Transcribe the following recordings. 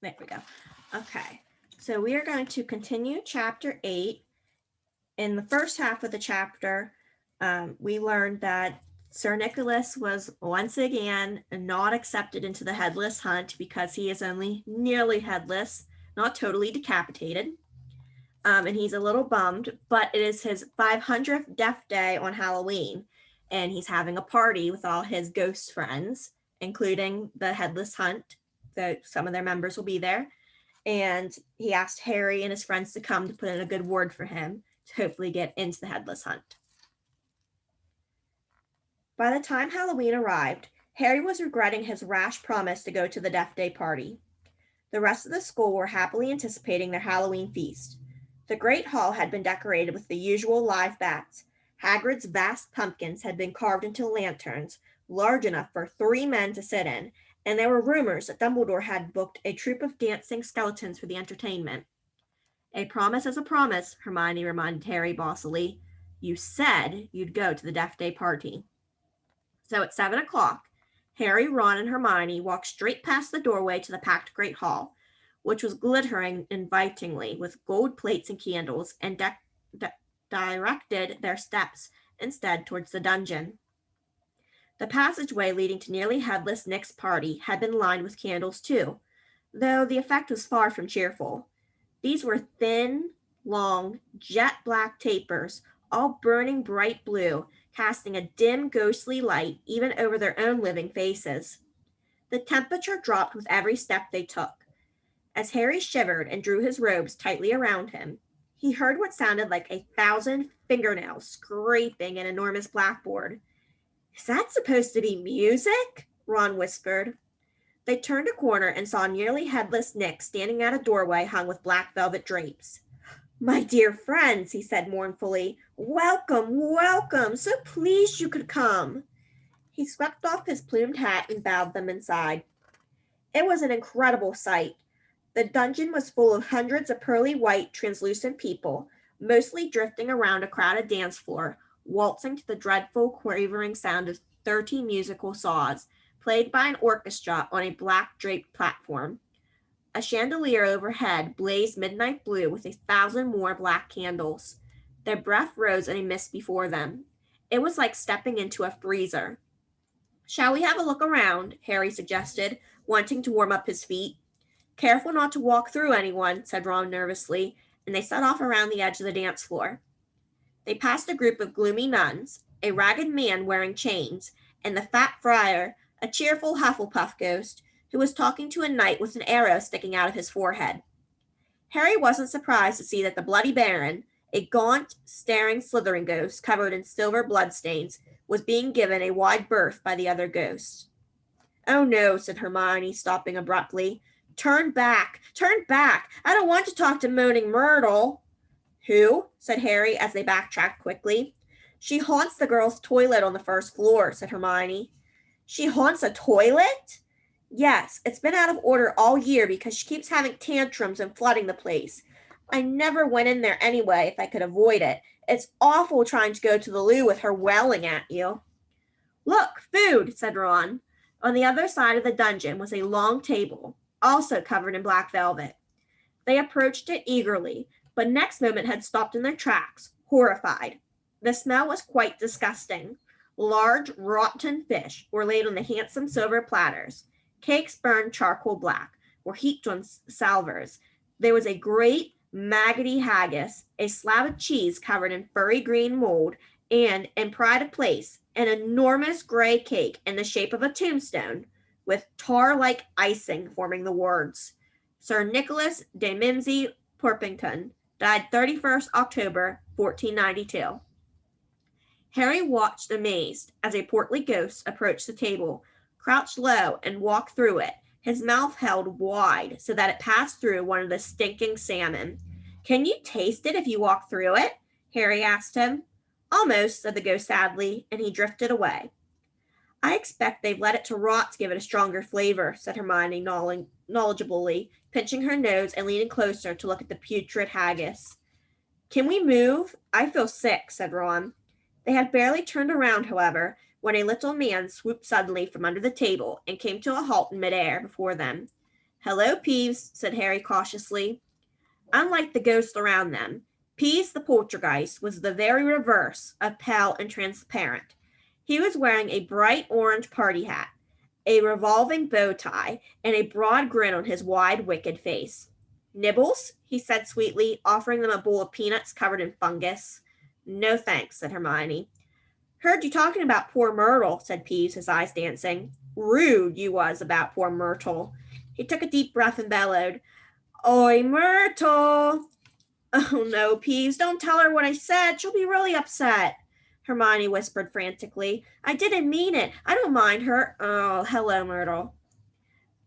There we go. Okay, so we are going to continue chapter 8. In the first half of the chapter, we learned that Sir Nicholas was once again not accepted into the headless hunt because he is only nearly headless, not totally decapitated. And he's a little bummed, but it is his 500th death day on Halloween, and he's having a party with all his ghost friends, including the headless hunt. So some of their members will be there, and he asked Harry and his friends to come to put in a good word for him to hopefully get into the headless hunt. By the time Halloween arrived, Harry was regretting his rash promise to go to the Death Day party. The rest of the school were happily anticipating their Halloween feast. The great hall had been decorated with the usual live bats. Hagrid's vast pumpkins had been carved into lanterns, large enough for 3 men to sit in, and there were rumors that Dumbledore had booked a troupe of dancing skeletons for the entertainment. A promise is a promise, Hermione reminded Harry bossily. You said you'd go to the Death Day party. So at 7 o'clock, Harry, Ron, and Hermione walked straight past the doorway to the packed great hall, which was glittering invitingly with gold plates and candles, and directed their steps instead towards the dungeon. The passageway leading to nearly headless Nick's party had been lined with candles too, though the effect was far from cheerful. These were thin, long, jet black tapers, all burning bright blue, casting a dim, ghostly light even over their own living faces. The temperature dropped with every step they took. As Harry shivered and drew his robes tightly around him, he heard what sounded like 1,000 fingernails scraping an enormous blackboard. Is that supposed to be music? Ron whispered. They turned a corner and saw nearly headless Nick standing at a doorway hung with black velvet drapes. My dear friends, he said mournfully, welcome, welcome, so pleased you could come. He swept off his plumed hat and bowed them inside. It was an incredible sight. The dungeon was full of hundreds of pearly white, translucent people, mostly drifting around a crowded dance floor, waltzing to the dreadful, quavering sound of 30 musical saws, played by an orchestra on a black draped platform. A chandelier overhead blazed midnight blue with 1,000 more black candles. Their breath rose in a mist before them. It was like stepping into a freezer. Shall we have a look around? Harry suggested, wanting to warm up his feet. Careful not to walk through anyone, said Ron nervously, and they set off around the edge of the dance floor. They passed a group of gloomy nuns, a ragged man wearing chains, and the fat friar, a cheerful Hufflepuff ghost, who was talking to a knight with an arrow sticking out of his forehead. Harry wasn't surprised to see that the Bloody Baron, a gaunt, staring Slytherin ghost covered in silver bloodstains, was being given a wide berth by the other ghosts. Oh no, said Hermione, stopping abruptly. Turn back! Turn back! I don't want to talk to Moaning Myrtle. Who? Said Harry as they backtracked quickly. She haunts the girls' toilet on the first floor, said Hermione. She haunts a toilet? Yes, it's been out of order all year because she keeps having tantrums and flooding the place. I never went in there anyway if I could avoid it. It's awful trying to go to the loo with her welling at you. Look, food, said Ron. On the other side of the dungeon was a long table, also covered in black velvet. They approached it eagerly, but next moment had stopped in their tracks, horrified. The smell was quite disgusting. Large, rotten fish were laid on the handsome silver platters. Cakes burned charcoal black were heaped on salvers. There was a great, maggoty haggis, a slab of cheese covered in furry green mold, and, in pride of place, an enormous gray cake in the shape of a tombstone, with tar-like icing forming the words. Sir Nicholas de Mimsy Porpington died 31st October, 1492. Harry watched amazed as a portly ghost approached the table, crouched low, and walked through it, his mouth held wide so that it passed through one of the stinking salmon. Can you taste it if you walk through it? Harry asked him. Almost, said the ghost sadly, and he drifted away. I expect they've let it to rot to give it a stronger flavor, said Hermione knowledgeably, pinching her nose and leaning closer to look at the putrid haggis. Can we move? I feel sick, said Ron. They had barely turned around, however, when a little man swooped suddenly from under the table and came to a halt in midair before them. Hello, Peeves, said Harry cautiously. Unlike the ghosts around them, Peeves the poltergeist was the very reverse of pale and transparent. He was wearing a bright orange party hat, a revolving bow tie, and a broad grin on his wide, wicked face. Nibbles? He said sweetly, offering them a bowl of peanuts covered in fungus. No thanks, said Hermione. Heard you talking about poor Myrtle, said Peeves, his eyes dancing. Rude you was about poor Myrtle. He took a deep breath and bellowed, Oi, Myrtle! Oh no, Peeves, don't tell her what I said. She'll be really upset. Hermione whispered frantically. I didn't mean it. I don't mind her. Oh, hello, Myrtle.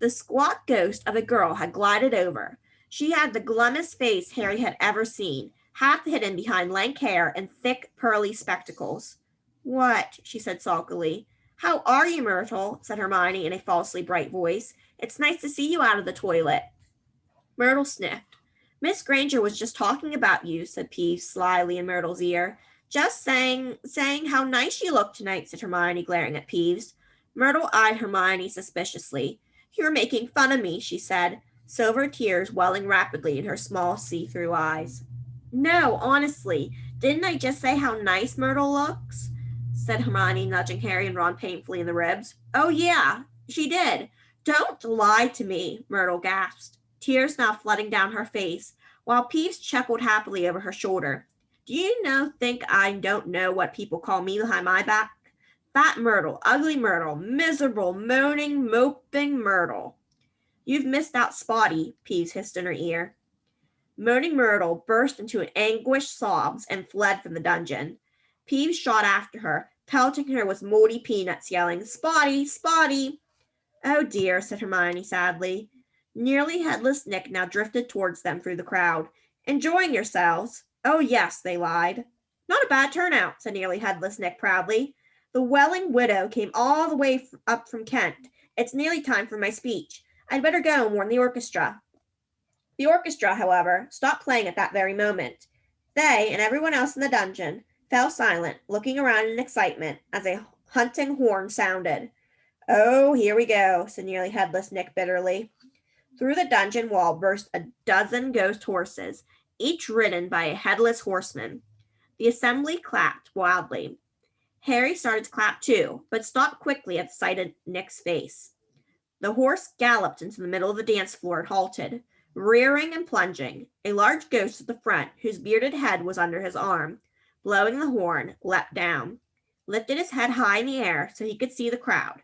The squat ghost of a girl had glided over. She had the glummest face Harry had ever seen, half hidden behind lank hair and thick, pearly spectacles. What? She said sulkily. How are you, Myrtle? Said Hermione in a falsely bright voice. It's nice to see you out of the toilet. Myrtle sniffed. Miss Granger was just talking about you, said Peeves slyly in Myrtle's ear. Just saying how nice you look tonight, said Hermione, glaring at Peeves. Myrtle eyed Hermione suspiciously. You're making fun of me, she said, silver tears welling rapidly in her small see-through eyes. No, honestly, didn't I just say how nice Myrtle looks? Said Hermione, nudging Harry and Ron painfully in the ribs. Oh, yeah, she did. Don't lie to me, Myrtle gasped, tears now flooding down her face, while Peeves chuckled happily over her shoulder. Do you think I don't know what people call me behind my back? Fat Myrtle, ugly Myrtle, miserable, moaning, moping Myrtle. You've missed out Spotty, Peeves hissed in her ear. Moaning Myrtle burst into anguished sobs and fled from the dungeon. Peeves shot after her, pelting her with moldy peanuts, yelling, Spotty, Spotty! Oh dear, said Hermione sadly. Nearly headless Nick now drifted towards them through the crowd. Enjoying yourselves? Oh yes, they lied. Not a bad turnout, said Nearly Headless Nick proudly. The Welling widow came all the way up from Kent. It's nearly time for my speech. I'd better go and warn the orchestra. The orchestra, however, stopped playing at that very moment. They and everyone else in the dungeon fell silent, looking around in excitement as a hunting horn sounded. Oh, here we go, said Nearly Headless Nick bitterly. Through the dungeon wall burst a dozen ghost horses, each ridden by a headless horseman. The assembly clapped wildly. Harry started to clap too, but stopped quickly at the sight of Nick's face. The horse galloped into the middle of the dance floor and halted, rearing and plunging. A large ghost at the front, whose bearded head was under his arm, blowing the horn, leapt down, lifted his head high in the air so he could see the crowd.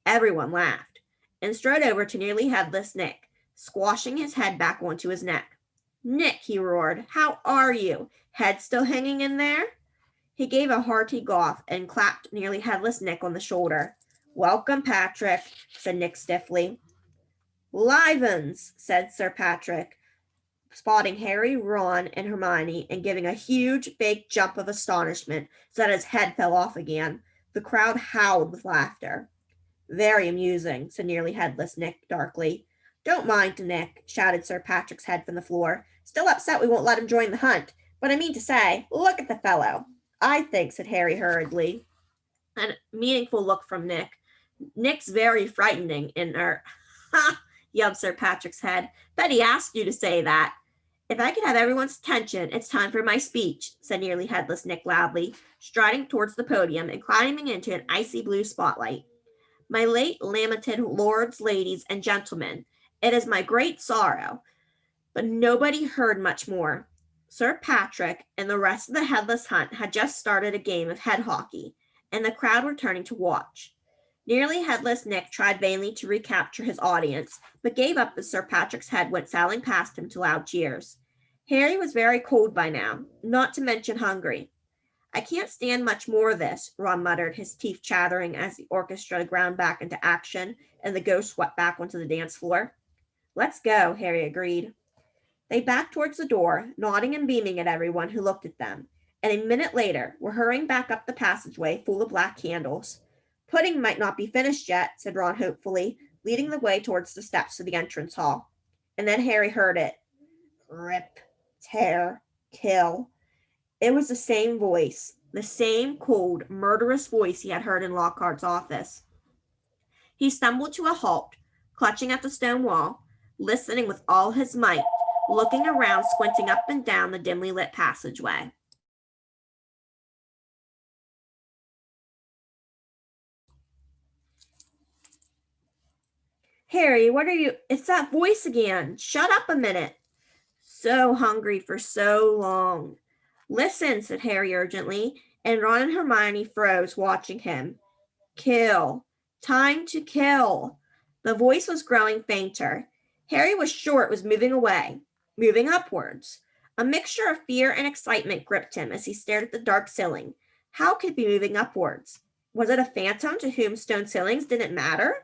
Everyone laughed, and strode over to Nearly Headless Nick, squashing his head back onto his neck. Nick, he roared, how are you? Head still hanging in there? He gave a hearty cough and clapped Nearly Headless Nick on the shoulder. Welcome, Patrick, said Nick stiffly. Livens, said Sir Patrick, spotting Harry, Ron, and Hermione and giving a huge, fake jump of astonishment so that his head fell off again. The crowd howled with laughter. Very amusing, said Nearly Headless Nick darkly. Don't mind Nick, shouted Sir Patrick's head from the floor. Still upset we won't let him join the hunt. But I mean to say, look at the fellow. I think, said Harry hurriedly. A meaningful look from Nick. Nick's very frightening in her. Ha! Yelled Sir Patrick's head. Betty asked you to say that. If I could have everyone's attention, it's time for my speech, said Nearly Headless Nick loudly, striding towards the podium and climbing into an icy blue spotlight. My late lamented lords, ladies, and gentlemen, it is my great sorrow. But nobody heard much more. Sir Patrick and the rest of the Headless Hunt had just started a game of head hockey, and the crowd were turning to watch. Nearly Headless Nick tried vainly to recapture his audience, but gave up as Sir Patrick's head went sailing past him to loud cheers. Harry was very cold by now, not to mention hungry. I can't stand much more of this, Ron muttered, his teeth chattering as the orchestra ground back into action and the ghost swept back onto the dance floor. Let's go, Harry agreed. They backed towards the door, nodding and beaming at everyone who looked at them, and a minute later were hurrying back up the passageway full of black candles. Pudding might not be finished yet, said Ron hopefully, leading the way towards the steps to the entrance hall. And then Harry heard it. Rip, tear, kill. It was the same voice, the same cold, murderous voice he had heard in Lockhart's office. He stumbled to a halt, clutching at the stone wall, listening with all his might, looking around, squinting up and down the dimly lit passageway. Harry, what are you? It's that voice again. Shut up a minute. So hungry for so long. Listen, said Harry urgently, and Ron and Hermione froze, watching him. Kill. Time to kill. The voice was growing fainter. Harry was sure it was moving away, moving upwards. A mixture of fear and excitement gripped him as he stared at the dark ceiling. How could it be moving upwards? Was it a phantom to whom stone ceilings didn't matter?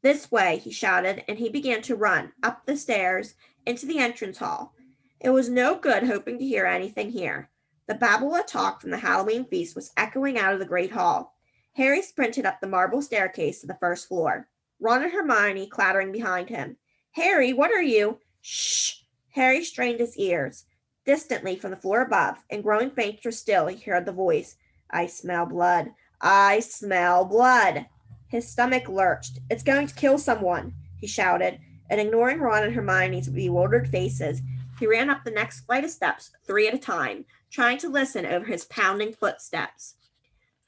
This way, he shouted, and he began to run up the stairs into the entrance hall. It was no good hoping to hear anything here. The babble of talk from the Halloween feast was echoing out of the great hall. Harry sprinted up the marble staircase to the first floor, Ron and Hermione clattering behind him. Harry, what are you? Shh! Harry strained his ears. Distantly from the floor above, and growing fainter still, he heard the voice. I smell blood. I smell blood. His stomach lurched. It's going to kill someone, he shouted, and ignoring Ron and Hermione's bewildered faces, he ran up the next flight of steps, 3 at a time, trying to listen over his pounding footsteps.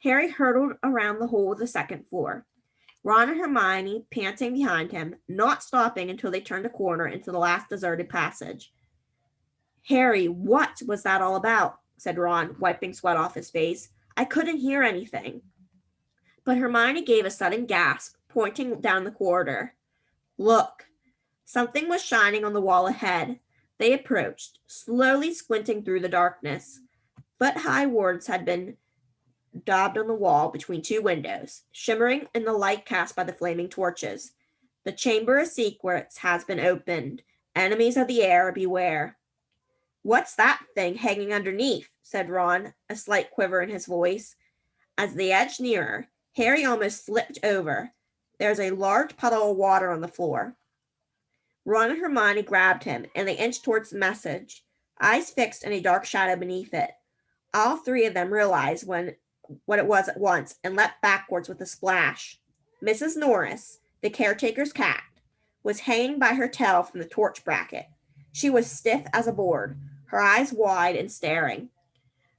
Harry hurtled around the whole of the second floor, Ron and Hermione panting behind him, not stopping until they turned a corner into the last deserted passage. Harry, what was that all about? Said Ron, wiping sweat off his face. I couldn't hear anything. But Hermione gave a sudden gasp, pointing down the corridor. Look! Something was shining on the wall ahead. They approached, slowly squinting through the darkness. Foot-high wards had been daubed on the wall between 2 windows, shimmering in the light cast by the flaming torches. The Chamber of Secrets has been opened. Enemies of the air, beware. What's that thing hanging underneath? Said Ron, a slight quiver in his voice. As they edged nearer, Harry almost slipped over. There's a large puddle of water on the floor. Ron and Hermione grabbed him, and they inched towards the message, eyes fixed in a dark shadow beneath it. All 3 of them realized what it was at once and leapt backwards with a splash. Mrs. Norris, the caretaker's cat, was hanging by her tail from the torch bracket. She was stiff as a board, her eyes wide and staring.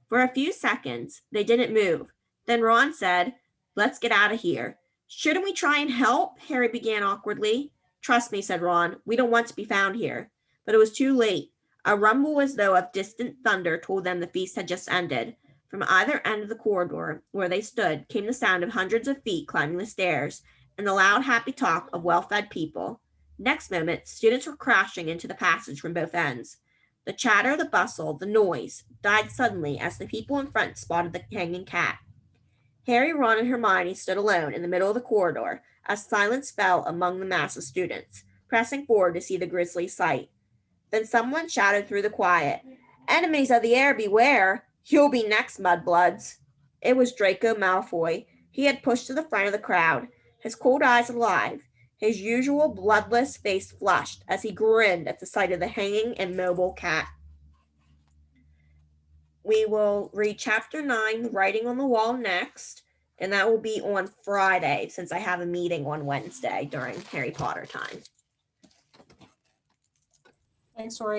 For a few seconds, they didn't move. Then Ron said, Let's get out of here. Shouldn't we try and help? Harry began awkwardly. Trust me, said Ron. We don't want to be found here. But it was too late. A rumble as though of distant thunder told them the feast had just ended. From either end of the corridor where they stood came the sound of hundreds of feet climbing the stairs and the loud, happy talk of well-fed people. Next moment, students were crashing into the passage from both ends. The chatter, the bustle, the noise died suddenly as the people in front spotted the hanging cat. Harry, Ron, and Hermione stood alone in the middle of the corridor as silence fell among the mass of students, pressing forward to see the grisly sight. Then someone shouted through the quiet, Enemies of the air, beware! You'll be next, mudbloods. It was Draco Malfoy. He had pushed to the front of the crowd, his cold eyes alive, his usual bloodless face flushed as he grinned at the sight of the hanging, immobile cat. We will read Chapter 9, The Writing on the Wall, next, and that will be on Friday since I have a meeting on Wednesday during Harry Potter time. Thanks, Tori.